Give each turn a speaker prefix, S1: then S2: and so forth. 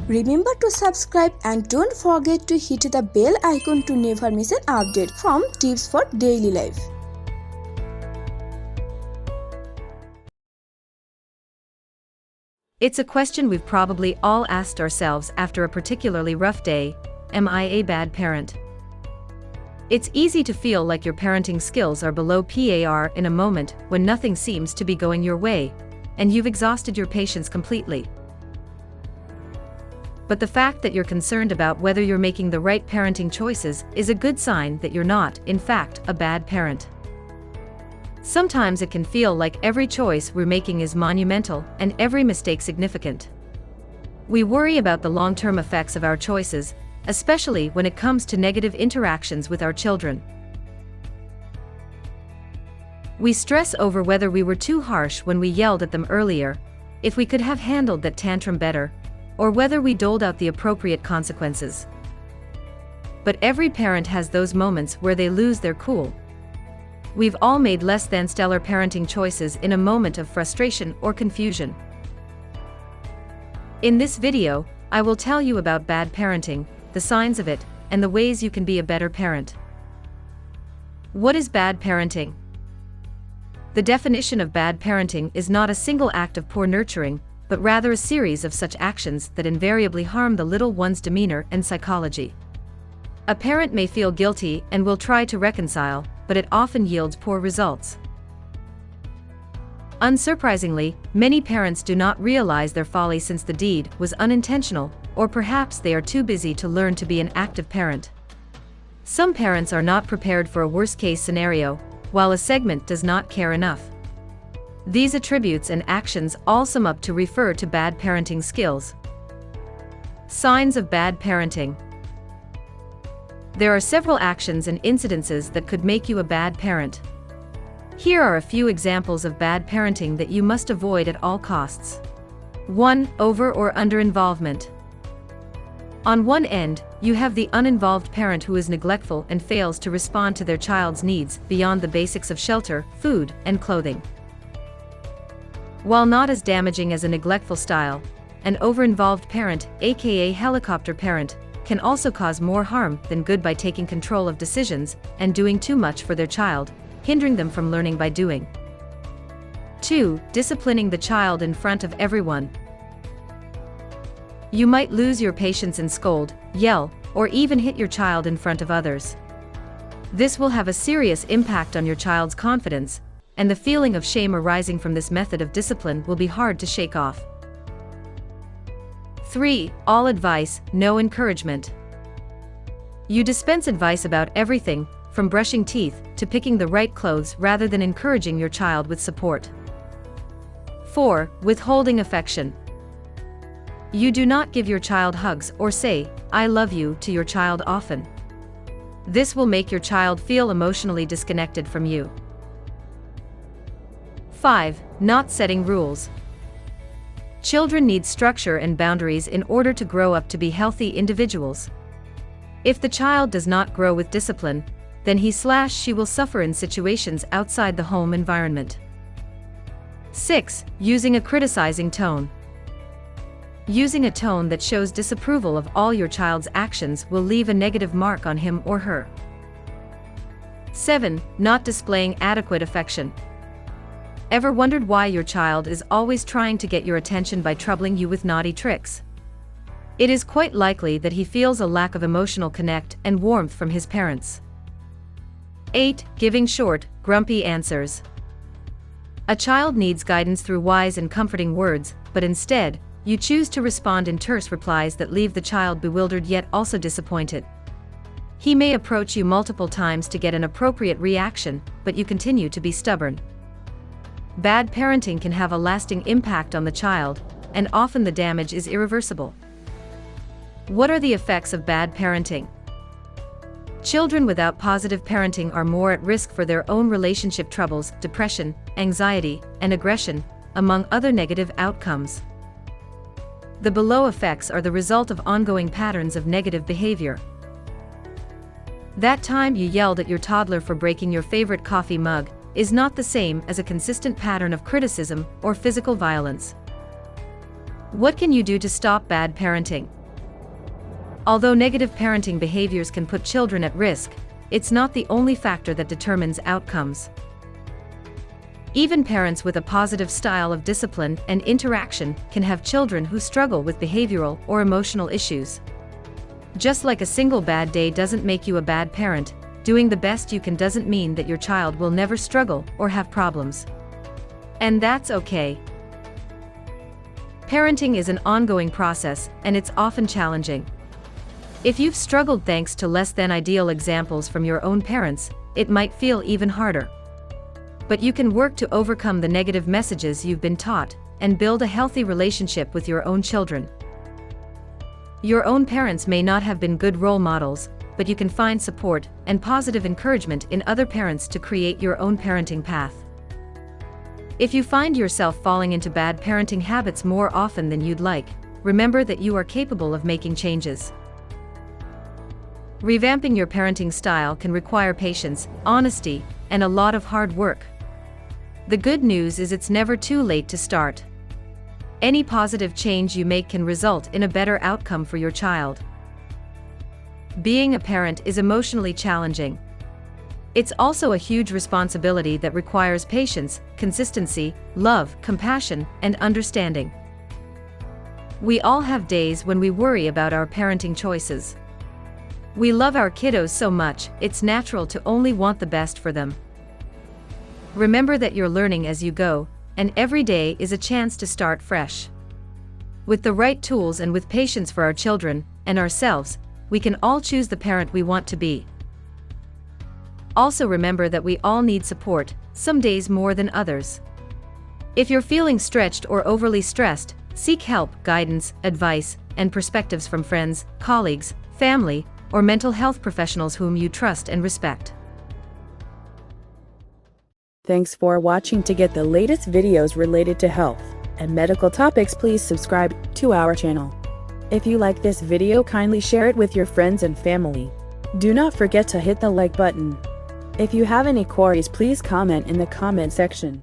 S1: Remember to subscribe and don't forget to hit the bell icon to never miss an update from Tips for Daily Life.
S2: It's a question we've probably all asked ourselves after a particularly rough day: am I a bad parent? It's easy to feel like your parenting skills are below par in a moment when nothing seems to be going your way, and you've exhausted your patience completely. But the fact that you're concerned about whether you're making the right parenting choices is a good sign that you're not, in fact, a bad parent. Sometimes it can feel like every choice we're making is monumental and every mistake significant. We worry about the long-term effects of our choices, especially when it comes to negative interactions with our children. We stress over whether we were too harsh when we yelled at them earlier, if we could have handled that tantrum better, or whether we doled out the appropriate consequences. But every parent has those moments where they lose their cool. We've all made less than stellar parenting choices in a moment of frustration or confusion. In this video, I will tell you about bad parenting, the signs of it, and the ways you can be a better parent. What is bad parenting? The definition of bad parenting is not a single act of poor nurturing, but rather a series of such actions that invariably harm the little one's demeanor and psychology. A parent may feel guilty and will try to reconcile, but it often yields poor results. Unsurprisingly, many parents do not realize their folly since the deed was unintentional, or perhaps they are too busy to learn to be an active parent. Some parents are not prepared for a worst-case scenario, while a segment does not care enough. These attributes and actions all sum up to refer to bad parenting skills. Signs of bad parenting. There are several actions and incidences that could make you a bad parent. Here are a few examples of bad parenting that you must avoid at all costs. 1. Over or under involvement. On one end, you have the uninvolved parent who is neglectful and fails to respond to their child's needs beyond the basics of shelter, food, and clothing. While not as damaging as a neglectful style, an over-involved parent, aka helicopter parent, can also cause more harm than good by taking control of decisions and doing too much for their child, hindering them from learning by doing. 2. Disciplining the child in front of everyone. You might lose your patience and scold, yell, or even hit your child in front of others. This will have a serious impact on your child's confidence, and the feeling of shame arising from this method of discipline will be hard to shake off. 3. All advice, no encouragement. You dispense advice about everything, from brushing teeth to picking the right clothes rather than encouraging your child with support. 4. Withholding affection. You do not give your child hugs or say, "I love you" to your child often. This will make your child feel emotionally disconnected from you. 5. Not setting rules. Children need structure and boundaries in order to grow up to be healthy individuals. If the child does not grow with discipline, then he/she will suffer in situations outside the home environment. 6. Using a criticizing tone. Using a tone that shows disapproval of all your child's actions will leave a negative mark on him or her. 7. Not displaying adequate affection. Ever wondered why your child is always trying to get your attention by troubling you with naughty tricks? It is quite likely that he feels a lack of emotional connect and warmth from his parents. 8. Giving short, grumpy answers. A child needs guidance through wise and comforting words, but instead, you choose to respond in terse replies that leave the child bewildered yet also disappointed. He may approach you multiple times to get an appropriate reaction, but you continue to be stubborn. Bad parenting can have a lasting impact on the child, and often the damage is irreversible. What are the effects of bad parenting? Children without positive parenting are more at risk for their own relationship troubles, depression, anxiety, and aggression, among other negative outcomes. The below effects are the result of ongoing patterns of negative behavior. That time you yelled at your toddler for breaking your favorite coffee mug is not the same as a consistent pattern of criticism or physical violence. What can you do to stop bad parenting? Although negative parenting behaviors can put children at risk, it's not the only factor that determines outcomes. Even parents with a positive style of discipline and interaction can have children who struggle with behavioral or emotional issues. Just like a single bad day doesn't make you a bad parent, doing the best you can doesn't mean that your child will never struggle or have problems. And that's okay. Parenting is an ongoing process, and it's often challenging. If you've struggled thanks to less than ideal examples from your own parents, it might feel even harder. But you can work to overcome the negative messages you've been taught and build a healthy relationship with your own children. Your own parents may not have been good role models, but you can find support and positive encouragement in other parents to create your own parenting path. If you find yourself falling into bad parenting habits more often than you'd like, remember that you are capable of making changes. Revamping your parenting style can require patience, honesty, and a lot of hard work. The good news is it's never too late to start. Any positive change you make can result in a better outcome for your child. Being a parent is emotionally challenging. It's also a huge responsibility that requires patience, consistency, love, compassion, and understanding. We all have days when we worry about our parenting choices. We love our kiddos so much, it's natural to only want the best for them. Remember that you're learning as you go, and every day is a chance to start fresh. With the right tools and with patience for our children and ourselves, we can all choose the parent we want to be. Also remember that we all need support, some days more than others. If you're feeling stretched or overly stressed, seek help, guidance, advice, and perspectives from friends, colleagues, family, or mental health professionals whom you trust and respect.
S3: Thanks for watching. To get the latest videos related to health and medical topics, please subscribe to our channel. If you like this video, kindly share it with your friends and family. Do not forget to hit the like button. If you have any queries, please comment in the comment section.